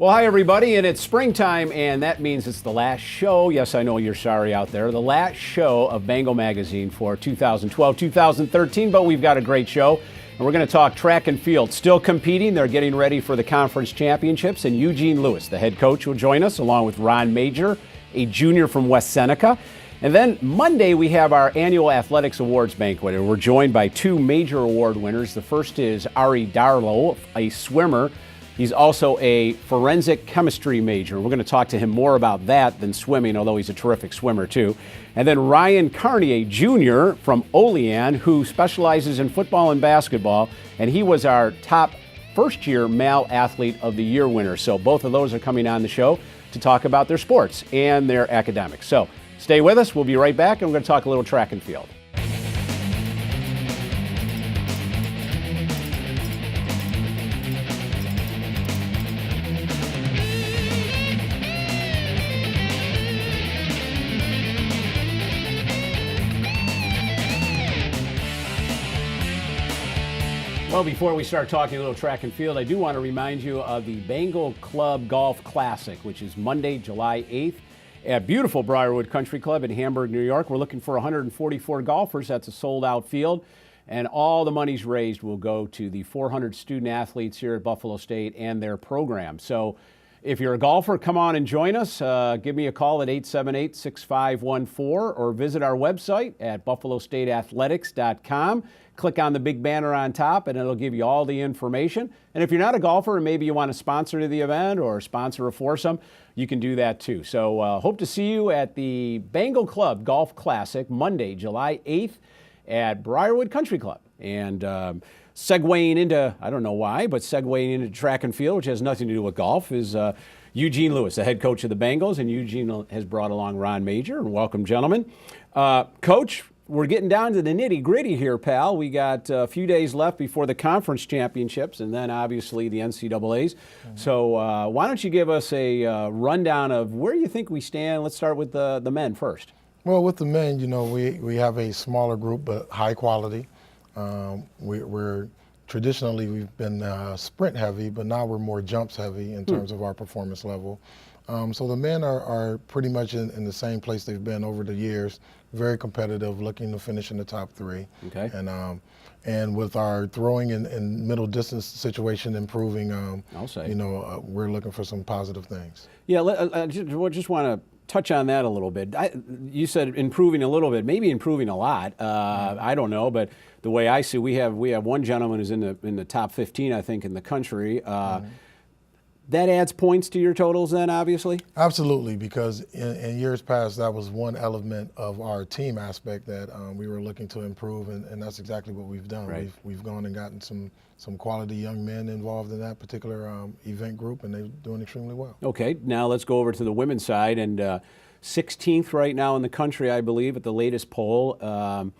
Well, hi, everybody, and it's springtime, and that means it's the last show. Yes, I know you're sorry out there. The last show of Bengal Magazine for 2012-2013, but we've got a great show, and we're going to talk track and field. Still competing. They're getting ready for the conference championships, and Eugene Lewis, the head coach, will join us, along with Ron Major, a junior from West Seneca. And then Monday, we have our annual Athletics Awards banquet, and we're joined by two major award winners. The first is Ari Darlow, a swimmer. He's also a forensic chemistry major. We're going to talk to him more about that than swimming, although he's a terrific swimmer too. And then Ryan Carney, a junior from Olean, who specializes in football and basketball, and he was our top first-year male athlete of the year winner. So both of those are coming on the show to talk about their sports and their academics. So stay with us. We'll be right back, and we're going to talk a little track and field. Well, before we start talking a little track and field, I do want to remind you of the Bengal Club Golf Classic, which is Monday, July 8th at beautiful Briarwood Country Club in Hamburg, New York. We're looking for 144 golfers. That's a sold-out field, and all the monies raised will go to the 400 student athletes here at Buffalo State and their program. So if you're a golfer, come on and join us. Give me a call at 878-6514 or visit our website at buffalostateathletics.com. Click on the big banner on top, and it'll give you all the information. And if you're not a golfer and maybe you want to sponsor the event or sponsor a foursome, you can do that too. So hope to see you at the Bengal Club Golf Classic Monday, July 8th at Briarwood Country Club. And segueing into, I don't know why, but segueing into track and field, which has nothing to do with golf, is Eugene Lewis, the head coach of the Bengals. And Eugene has brought along Ron Major. And welcome, gentlemen. Coach, we're getting down to the nitty-gritty here, pal. We got a few days left before the conference championships and then obviously the NCAAs. Mm-hmm. So why don't you give us a rundown of where you think we stand? Let's start with the men first. Well, with the men, you know, we have a smaller group but high quality. We're traditionally, we've been sprint heavy, but now we're more jumps heavy in terms of our performance level. So the men are pretty much in the same place they've been over the years. Very competitive, looking to finish in the top three. Okay. And with our throwing and middle distance situation improving, I'll say, you know, we're looking for some positive things. Yeah, I just want to touch on that a little bit. You said improving a little bit, maybe improving a lot. I don't know, but the way I see, we have one gentleman who's in the top 15, I think, in the country. That adds points to your totals then, obviously? Absolutely, because in years past, that was one element of our team aspect that we were looking to improve, and that's exactly what we've done. Right. We've gone and gotten some quality young men involved in that particular event group, and they're doing extremely well. Okay, now let's go over to the women's side, and 16th right now in the country, I believe, at the latest poll.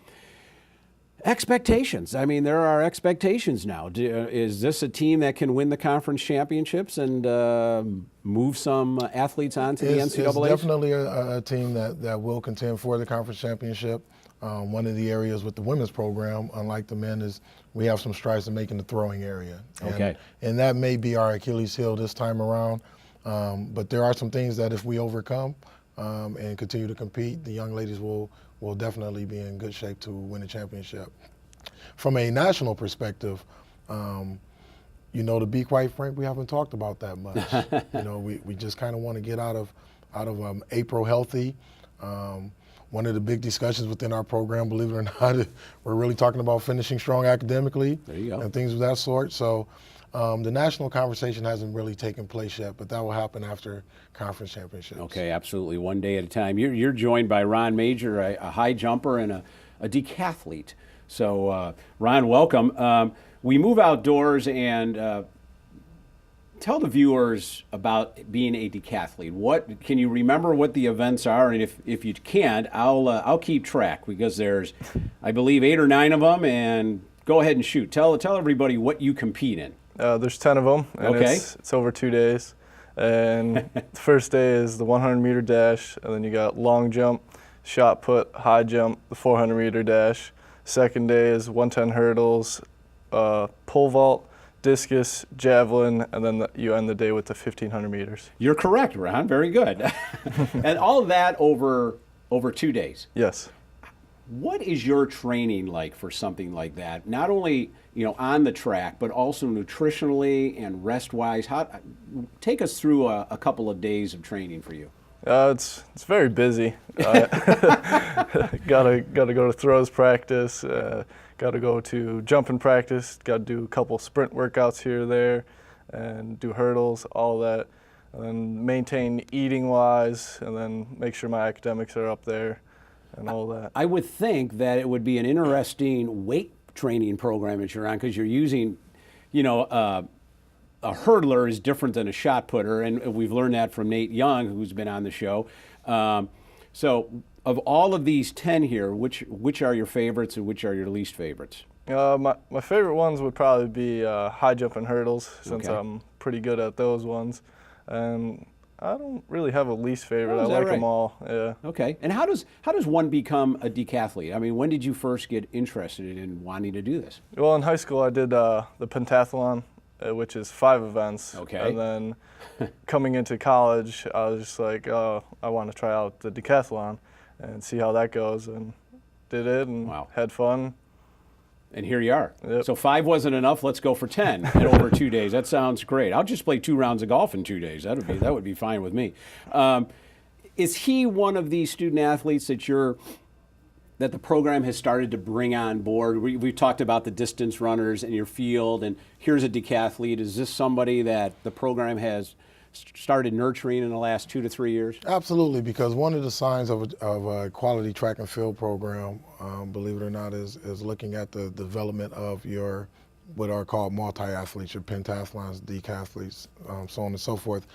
Expectations. I mean, there are expectations now. Is this a team that can win the conference championships and move some athletes on to the NCAA? It's definitely a team that will contend for the conference championship. One of the areas with the women's program, unlike the men, is we have some strides to make in the throwing area. And that may be our Achilles heel this time around. But there are some things that if we overcome and continue to compete, the young ladies will definitely be in good shape to win a championship. From a national perspective, you know, to be quite frank, we haven't talked about that much. You know, we just kind of want to get out of April healthy. One of the big discussions within our program, believe it or not, we're really talking about finishing strong academically. There you go. And things of that sort. So the national conversation hasn't really taken place yet, but that will happen after conference championships. Okay, absolutely. One day at a time. You're joined by Ron Major, a high jumper and a decathlete. So, Ron, welcome. We move outdoors, and tell the viewers about being a decathlete. What can you remember what the events are? And if you can't, I'll keep track, because there's, I believe, 8 or 9 of them. And go ahead and shoot. Tell everybody what you compete in. There's 10 of them, and it's over 2 days. And the first day is the 100-meter dash, and then you got long jump, shot put, high jump, the 400-meter dash. Second day is 110 hurdles, pole vault, discus, javelin, and then you end the day with the 1,500 meters. You're correct, Ron. Very good. And all of that over 2 days. Yes. What is your training like for something like that? Not only on the track, but also nutritionally and rest-wise. Take us through a couple of days of training for you. It's very busy. Gotta go to throws practice. Gotta go to jumping practice. Gotta do a couple sprint workouts here or there, and do hurdles, all that. And then maintain eating-wise, and then make sure my academics are up there, and all that. I would think that it would be an interesting weight training program that you're on, because you're using, a hurdler is different than a shot putter, and we've learned that from Nate Young, who's been on the show. So of all of these 10 here, which are your favorites and which are your least favorites? My favorite ones would probably be high jump and hurdles, since I'm pretty good at those ones. And I don't really have a least favorite. I like them all. Yeah. Okay. And how does one become a decathlete? I mean, when did you first get interested in wanting to do this? Well, in high school, I did the pentathlon, which is 5 events. Okay. And then coming into college, I was just like, oh, I want to try out the decathlon and see how that goes, and did it and had fun. And here you are. Yep. So 5 wasn't enough. Let's go for 10 in over 2 days. That sounds great. I'll just play 2 rounds of golf in 2 days. That would be fine with me. Is he one of these student athletes that the program has started to bring on board? We've talked about the distance runners in your field, and here's a decathlete. Is this somebody that the program has started nurturing in the last 2 to 3 years? Absolutely, because one of the signs of a quality track and field program, believe it or not, is looking at the development of what are called multi-athletes, your pentathlons, decathletes, so on and so forth.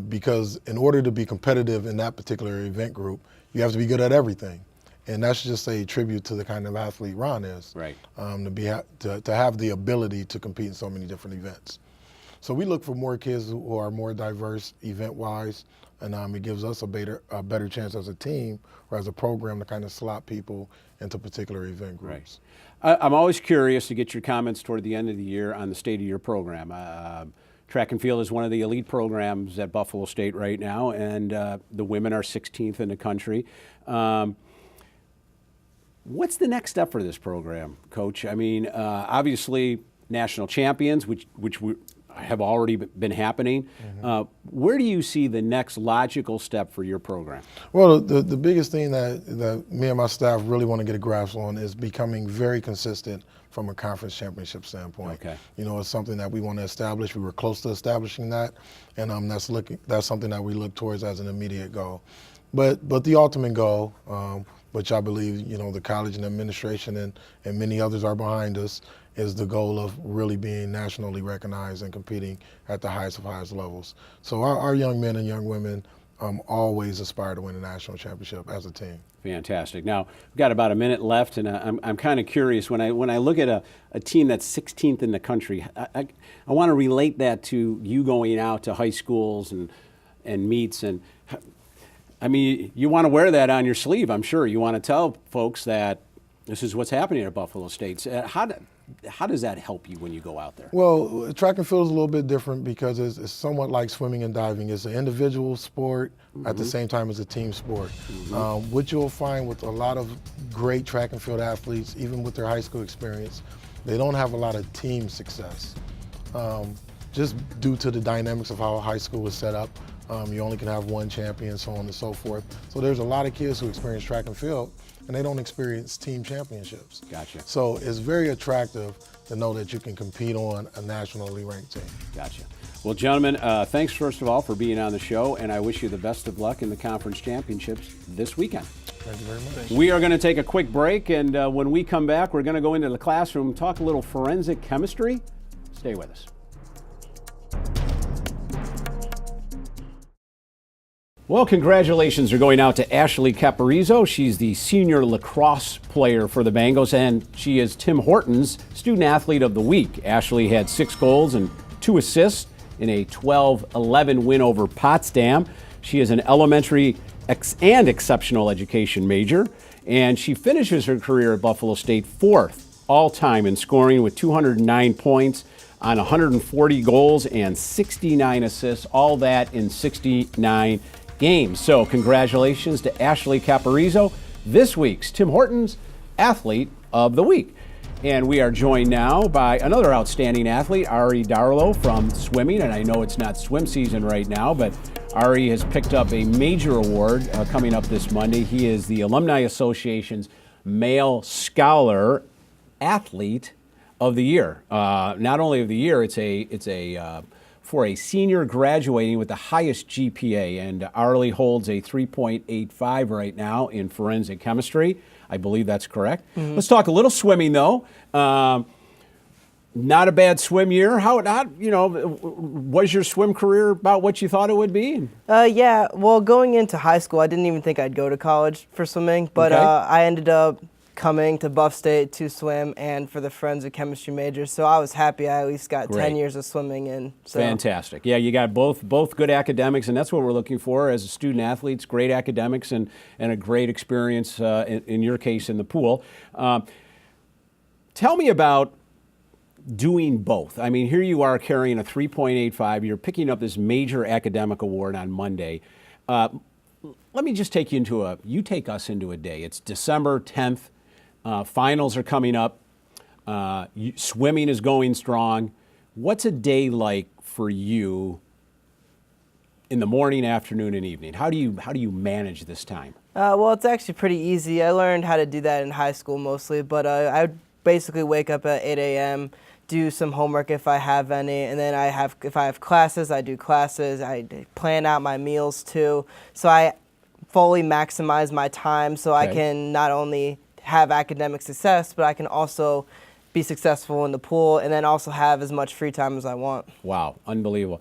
Because in order to be competitive in that particular event group, you have to be good at everything. And that's just a tribute to the kind of athlete Ron is, right? To have the ability to compete in so many different events. So we look for more kids who are more diverse event-wise, and it gives us a better chance as a team or as a program to kind of slot people into particular event groups. Right. I'm always curious to get your comments toward the end of the year on the state of your program. Track and field is one of the elite programs at Buffalo State right now, and the women are 16th in the country. What's the next step for this program, Coach? I mean, obviously national champions, which have already been happening. Mm-hmm. Where do you see the next logical step for your program? Well, the biggest thing that me and my staff really want to get a grasp on is becoming very consistent from a conference championship standpoint. Okay. It's something that we want to establish. We were close to establishing that, and that's something that we look towards as an immediate goal. But the ultimate goal, which I believe the college and administration and many others are behind us, is the goal of really being nationally recognized and competing at the highest of highest levels. So our young men and young women always aspire to win a national championship as a team. Fantastic. Now, we've got about a minute left, and I'm kind of curious. When I look at a team that's 16th in the country, I want to relate that to you going out to high schools and meets. And I mean, you want to wear that on your sleeve, I'm sure. You want to tell folks that this is what's happening at Buffalo State. How does that help you when you go out there? Well, track and field is a little bit different because it's somewhat like swimming and diving. It's an individual sport at the same time as a team sport. What you'll find with a lot of great track and field athletes, even with their high school experience, they don't have a lot of team success. Just due to the dynamics of how high school was set up. You only can have one champion, so on and so forth. So there's a lot of kids who experience track and field, and they don't experience team championships. Gotcha. So it's very attractive to know that you can compete on a nationally ranked team. Gotcha. Well, gentlemen, thanks first of all for being on the show, and I wish you the best of luck in the conference championships this weekend. Thank you very much. We are going to take a quick break, and when we come back, we're going to go into the classroom, talk a little forensic chemistry. Stay with us. Well, congratulations are going out to Ashley Caparizzo. She's the senior lacrosse player for the Bengals, and she is Tim Horton's Student Athlete of the Week. Ashley had 6 goals and 2 assists in a 12-11 win over Potsdam. She is an elementary and exceptional education major, and she finishes her career at Buffalo State 4th all-time in scoring with 209 points on 140 goals and 69 assists, all that in 69 games. So congratulations to Ashley Caparizzo, this week's Tim Hortons Athlete of the Week. And we are joined now by another outstanding athlete, Ari Darlow from swimming. And I know it's not swim season right now, but Ari has picked up a major award coming up this Monday. He is the Alumni Association's Male Scholar Athlete of the Year. Not only of the year, it's for a senior graduating with the highest GPA. And Ari holds a 3.85 right now in forensic chemistry. I believe that's correct. Mm-hmm. Let's talk a little swimming, though. Not a bad swim year. Was your swim career about what you thought it would be? Yeah. Well, going into high school, I didn't even think I'd go to college for swimming, but okay. I ended up coming to Buff State to swim and for the forensic chemistry major. So I was happy I at least got Great. 10 years of swimming in. So. Fantastic. Yeah, you got both good academics, and that's what we're looking for as a student athletes, great academics and a great experience, in your case, in the pool. Tell me about doing both. I mean, here you are carrying a 3.85. You're picking up this major academic award on Monday. Let me just take us into a day. It's December 10th. Finals are coming up. Swimming is going strong. What's a day like for you in the morning, afternoon, and evening? How do you manage this time? Well, it's actually pretty easy. I learned how to do that in high school mostly, but I would basically wake up at 8 a.m., do some homework if I have any, and then if I have classes, I do classes. I plan out my meals too, so I fully maximize my time so okay. I can not only have academic success, but I can also be successful in the pool and then also have as much free time as I want. Wow, unbelievable.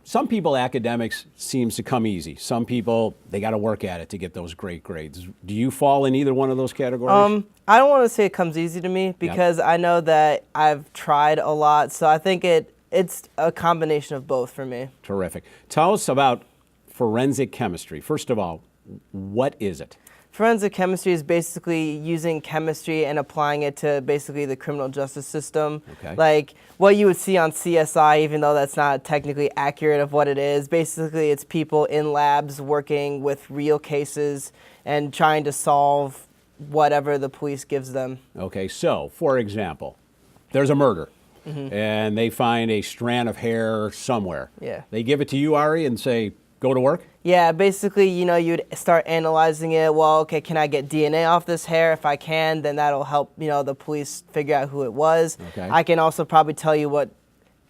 Some people, academics seems to come easy. Some people, they got to work at it to get those great grades. Do you fall in either one of those categories? I don't want to say it comes easy to me because yep. I know that I've tried a lot, so I think it's a combination of both for me. Terrific. Tell us about forensic chemistry. First of all, what is it? Forensic chemistry is basically using chemistry and applying it to basically the criminal justice system. Okay. Like what you would see on CSI, even though that's not technically accurate of what it is. Basically, it's people in labs working with real cases and trying to solve whatever the police gives them. Okay, so for example, there's a murder. Mm-hmm. And they find a strand of hair somewhere. Yeah. They give it to you, Ari, and say, go to work? Yeah, basically, you'd start analyzing it. Well, okay, can I get DNA off this hair? If I can, then that'll help, the police figure out who it was. Okay. I can also probably tell you what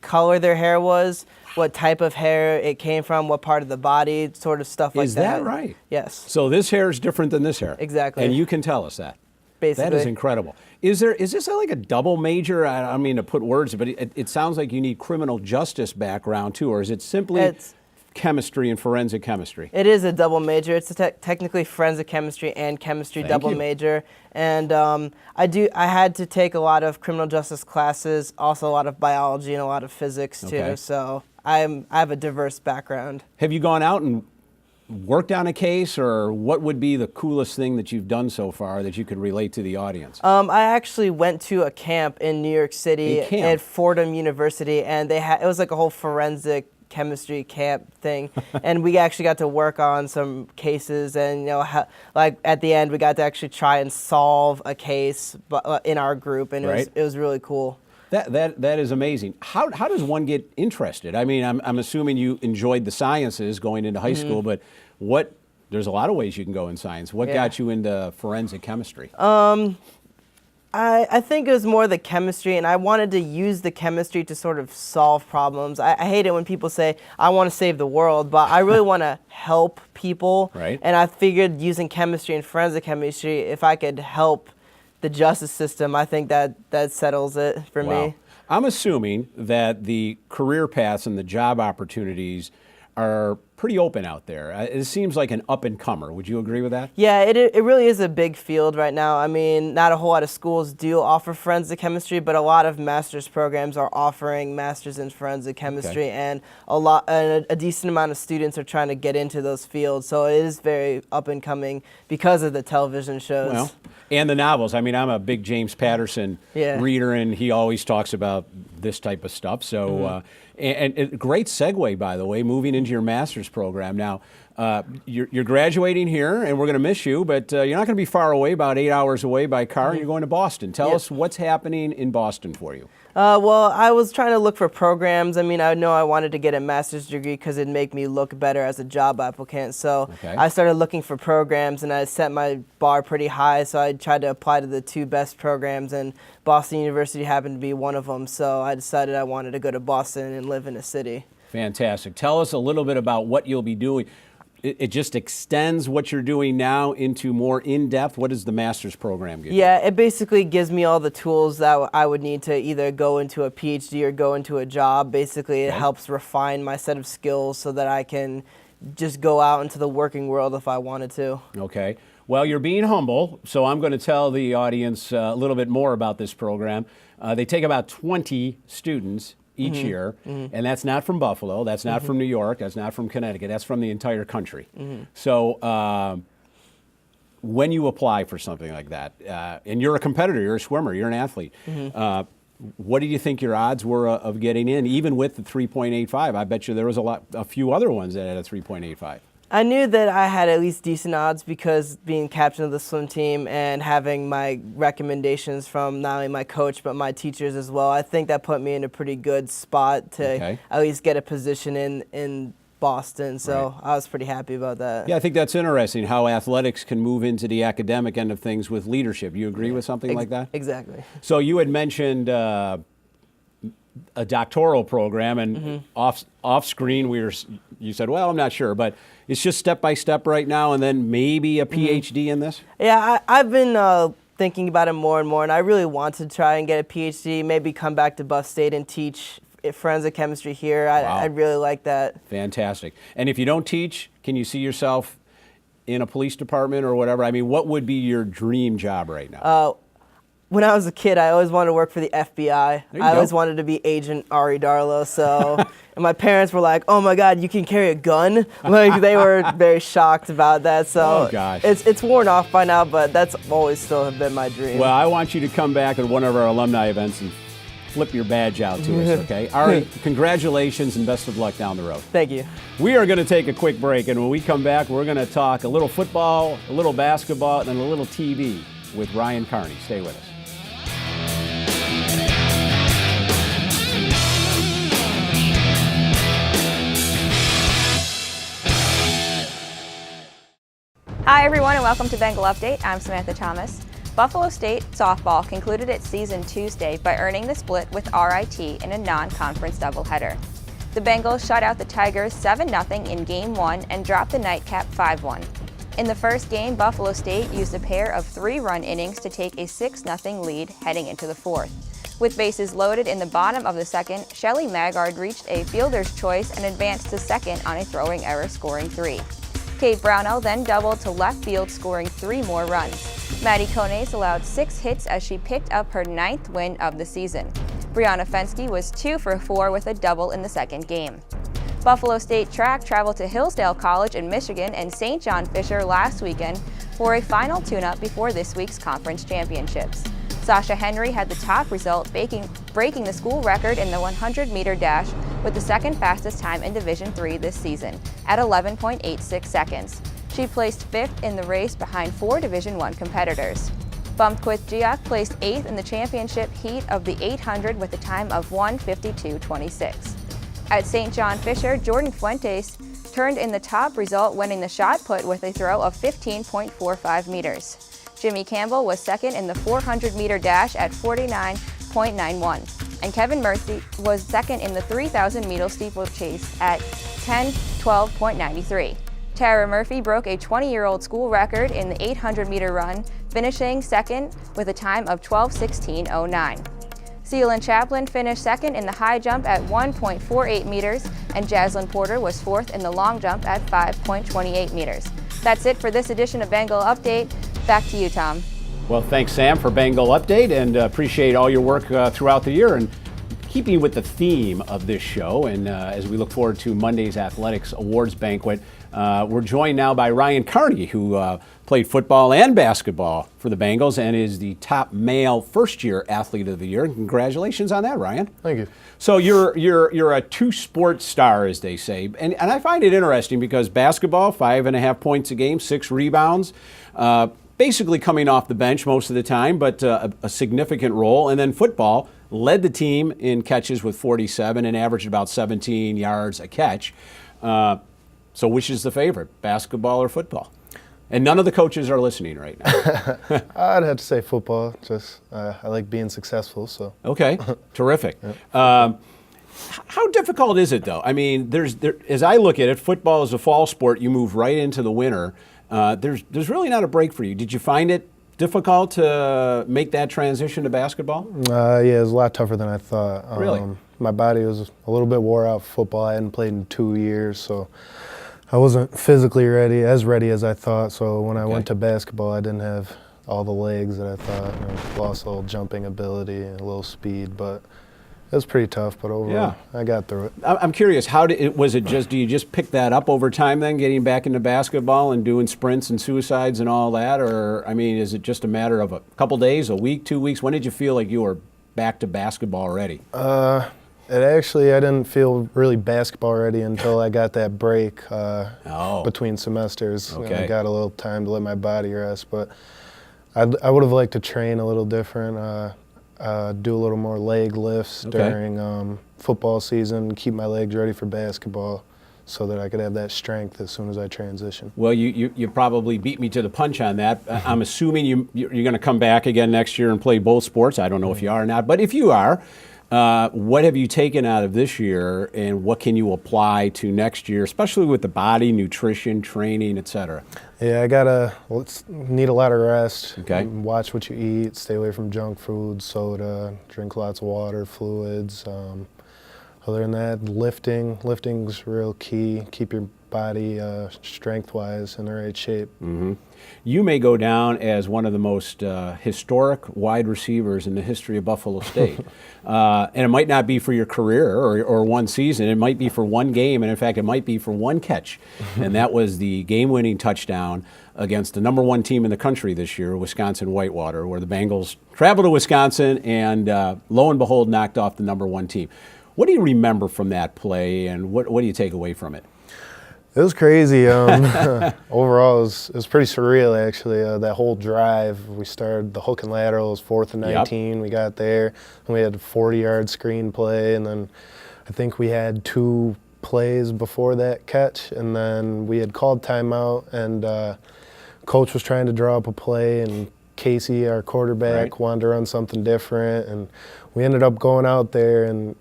color their hair was, what type of hair it came from, what part of the body, sort of stuff like that. Is that right? Yes. So this hair is different than this hair? Exactly. And you can tell us that? Basically. That is incredible. Is this like a double major? I don't mean to put words, but it sounds like you need criminal justice background too, or is it simply chemistry and forensic chemistry? It is a double major. It's technically forensic chemistry and chemistry major. And I had to take a lot of criminal justice classes, also a lot of biology and a lot of physics too. Okay. So I have a diverse background. Have you gone out and worked on a case, or what would be the coolest thing that you've done so far that you could relate to the audience? I actually went to a camp in New York City at Fordham University, and it was like a whole forensic chemistry camp thing, and we actually got to work on some cases, and like at the end we got to actually try and solve a case in our group, and it was really cool. That is amazing. How does one get interested? I mean, I'm assuming you enjoyed the sciences going into high school, but there's a lot of ways you can go in science. What got you into forensic chemistry? I think it was more the chemistry, and I wanted to use the chemistry to sort of solve problems. I hate it when people say, I want to save the world, but I really want to help people. Right. And I figured using chemistry and forensic chemistry, if I could help the justice system, I think that settles it for me. I'm assuming that the career paths and the job opportunities are pretty open out there. It seems like an up-and-comer. Would you agree with that? Yeah, it really is a big field right now. I mean, not a whole lot of schools do offer forensic chemistry, but a lot of master's programs are offering masters in forensic chemistry, and a decent amount of students are trying to get into those fields. So it is very up-and-coming because of the television shows. Well, and the novels. I mean, I'm a big James Patterson reader, and he always talks about this type of stuff. So, and a great segue, by the way, moving into your master's program. Now, you're graduating here, and we're going to miss you, but you're not going to be far away, about 8 hours away by car, and you're going to Boston. Tell us what's happening in Boston for you. Well, I was trying to look for programs. I mean, I know I wanted to get a master's degree because it'd make me look better as a job applicant. So I started looking for programs, and I set my bar pretty high. So I tried to apply to the 2 best programs, and Boston University happened to be one of them. So I decided I wanted to go to Boston and live in a city. Fantastic. Tell us a little bit about what you'll be doing. It just extends what you're doing now into more in-depth. What does the master's program give you? Yeah, it basically gives me all the tools that I would need to either go into a PhD or go into a job. Basically, it helps refine my set of skills so that I can just go out into the working world if I wanted to. Okay. Well, you're being humble, so I'm going to tell the audience a little bit more about this program. They take about 20 students each year, and that's not from Buffalo, that's not from New York, that's not from Connecticut, that's from the entire country. So when you apply for something like that, and you're a competitor, you're a swimmer, you're an athlete, what do you think your odds were of getting in, even with the 3.85? I bet you there was a few other ones that had a 3.85. I knew that I had at least decent odds because being captain of the swim team and having my recommendations from not only my coach but my teachers as well. I think that put me in a pretty good spot to at least get a position in Boston, so I was pretty happy about that. Yeah, I think that's interesting how athletics can move into the academic end of things with leadership. You agree with something like that? Exactly. So you had mentioned a doctoral program, and off screen you said, well, I'm not sure, but it's just step by step right now, and then maybe a PhD in this? Yeah, I've been thinking about it more and more, and I really want to try and get a PhD, maybe come back to Buff State and teach forensic chemistry here. I'd really like that. Fantastic. And if you don't teach, can you see yourself in a police department or whatever? I mean, what would be your dream job right now? When I was a kid, I always wanted to work for the FBI. I always wanted to be Agent Ari Darlow. So, and my parents were like, "Oh my God, you can carry a gun!" Like they were very shocked about that. So, it's worn off by now, but that's always still have been my dream. Well, I want you to come back at one of our alumni events and flip your badge out to us, okay? Ari, congratulations and best of luck down the road. Thank you. We are going to take a quick break, and when we come back, we're going to talk a little football, a little basketball, and a little TV with Ryan Carney. Stay with us. Hi everyone and welcome to Bengal Update. I'm Samantha Thomas. Buffalo State softball concluded its season Tuesday by earning the split with RIT in a non-conference doubleheader. The Bengals shut out the Tigers 7-0 in Game 1 and dropped the nightcap 5-1. In the first game, Buffalo State used a pair of 3-run innings to take a 6-0 lead heading into the fourth. With bases loaded in the bottom of the second, Shelly Maggard reached a fielder's choice and advanced to second on a throwing error, scoring 3. Kate Brownell then doubled to left field, scoring 3 more runs. Maddie Kones allowed 6 hits as she picked up her 9th win of the season. Brianna Fensky was 2 for 4 with a double in the second game. Buffalo State track traveled to Hillsdale College in Michigan and St. John Fisher last weekend for a final tune-up before this week's conference championships. Sasha Henry had the top result, breaking the school record in the 100-meter dash with the second fastest time in Division III this season at 11.86 seconds. She placed 5th in the race behind 4 Division I competitors. Bumquith Giac placed 8th in the championship heat of the 800 with a time of 1:52.26. At St. John Fisher, Jordan Fuentes turned in the top result, winning the shot put with a throw of 15.45 meters. Jimmy Campbell was second in the 400-meter dash at 49.91, and Kevin Murphy was second in the 3,000-meter steeplechase at 10:12.93. Tara Murphy broke a 20-year-old school record in the 800-meter run, finishing second with a time of 12:16.09. Seal and Chaplin finished second in the high jump at 1.48 meters, and Jaslyn Porter was fourth in the long jump at 5.28 meters. That's it for this edition of Bengal Update. Back to you, Tom. Well, thanks, Sam, for Bengal Update, and appreciate all your work throughout the year. And keeping with the theme of this show, and as we look forward to Monday's Athletics Awards Banquet, we're joined now by Ryan Carney, who played football and basketball for the Bengals and is the top male first-year athlete of the year. Congratulations on that, Ryan. Thank you. So you're a two-sport star, as they say, and I find it interesting because basketball, 5.5 points a game, 6 rebounds, basically coming off the bench most of the time, but a significant role, and then football led the team in catches with 47 and averaged about 17 yards a catch. So which is the favorite, basketball or football? And none of the coaches are listening right now. I'd have to say football. Just I like being successful. So okay, terrific. Yep. How difficult is it, though? I mean, as I look at it, football is a fall sport. You move right into the winter. There's really not a break for you. Did you find it difficult to make that transition to basketball? Yeah, it was a lot tougher than I thought. Really? My body was a little bit wore out for football. I hadn't played in 2 years, so I wasn't physically ready as I thought. So when I went to basketball, I didn't have all the legs that I thought. I lost a little jumping ability and a little speed, but it was pretty tough, but overall, I got through it. I'm curious, do you just pick that up over time then, getting back into basketball and doing sprints and suicides and all that? Or, I mean, is it just a matter of a couple days, a week, 2 weeks? When did you feel like you were back to basketball ready? I didn't feel really basketball ready until I got that break between semesters. Okay. I got a little time to let my body rest, but I would have liked to train a little different. Do a little more leg lifts during football season, keep my legs ready for basketball so that I could have that strength as soon as I transition. Well, you probably beat me to the punch on that. I'm assuming you're going to come back again next year and play both sports. I don't know if you are or not, but if you are, what have you taken out of this year and what can you apply to next year, especially with the body, nutrition, training, et cetera? Yeah, need a lot of rest. Okay. Watch what you eat, stay away from junk food, soda, drink lots of water, fluids. Other than that, lifting's real key. Keep your body strength-wise in the right shape. Mm-hmm. You may go down as one of the most historic wide receivers in the history of Buffalo State. And it might not be for your career or one season. It might be for one game, and in fact, it might be for one catch. And that was the game-winning touchdown against the number 1 team in the country this year, Wisconsin Whitewater, where the Bengals traveled to Wisconsin and, lo and behold, knocked off the number 1 team. What do you remember from that play, and what do you take away from it? It was crazy. Overall, it was pretty surreal, actually. That whole drive, we started the hook and lateral, it was 4th and 19. Yep. We got there, and we had a 40-yard screen play, and then I think we had 2 plays before that catch, and then we had called timeout, and coach was trying to draw up a play, and Casey, our quarterback, wanted to run something different, and we ended up going out there, and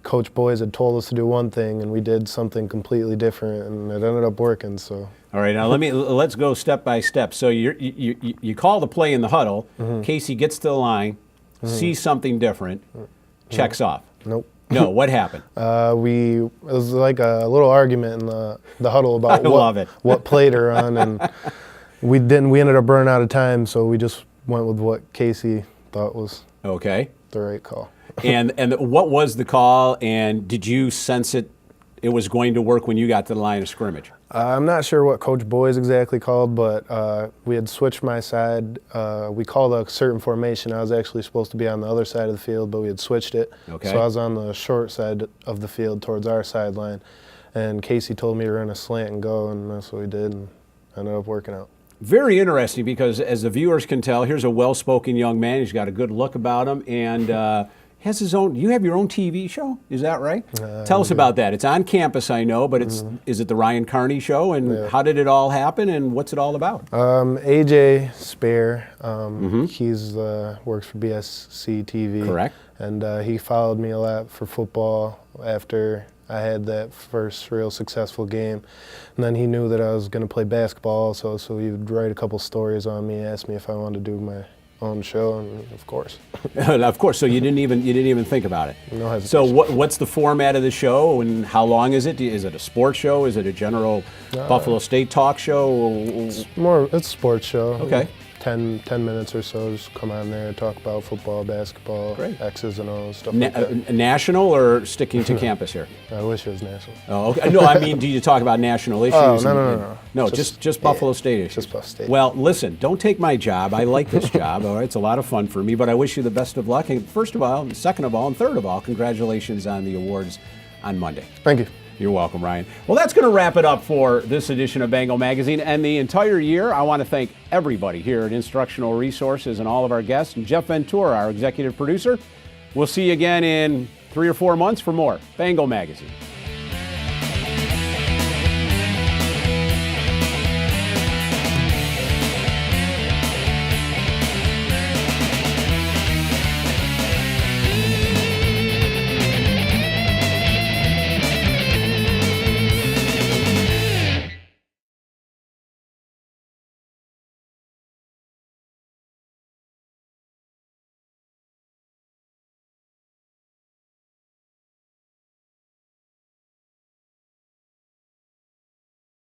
Coach Boys had told us to do one thing, and we did something completely different, and it ended up working. So. All right, now let's go step by step. So you call the play in the huddle. Mm-hmm. Casey gets to the line, sees something different, checks off. Nope. No, what happened? It was like a little argument in the huddle about what play to run, and we ended up running out of time, so we just went with what Casey thought was the right call. And what was the call, and did you sense it was going to work when you got to the line of scrimmage? I'm not sure what Coach Boys exactly called, but we had switched my side. We called a certain formation. I was actually supposed to be on the other side of the field, but we had switched it. Okay. So I was on the short side of the field towards our sideline, and Casey told me to run a slant and go, and that's what we did, and ended up working out. Very interesting because, as the viewers can tell, here's a well-spoken young man. He's got a good look about him, and has his own. You have your own TV show, is that right? Tell us about that. It's on campus, I know, but is it the Ryan Carney show? And how did it all happen? And what's it all about? AJ Spare, he's works for BSC TV. Correct. And he followed me a lot for football after I had that first real successful game. And then he knew that I was going to play basketball also, so he would write a couple stories on me, ask me if I wanted to do my on the show, and of course. Of course. So you didn't even think about it. No hesitation. So what's the format of the show, and how long is it? Is it a sports show? Is it a general Buffalo State talk show? It's a sports show. Okay. 10 minutes or so, just come on there and talk about football, basketball, Great. X's and O's, stuff like that. National or sticking to campus here? I wish it was national. Oh, okay. No, I mean, do you talk about national issues? Oh, no. No, just Buffalo State issues. Just Buffalo State. Well, listen, don't take my job. I like this job. All right, it's a lot of fun for me, but I wish you the best of luck. And first of all, second of all, and third of all, congratulations on the awards on Monday. Thank you. You're welcome, Ryan. Well, that's going to wrap it up for this edition of Bengal Magazine and the entire year. I want to thank everybody here at Instructional Resources and all of our guests, and Jeff Ventura, our executive producer. We'll see you again in 3 or 4 months for more Bengal Magazine.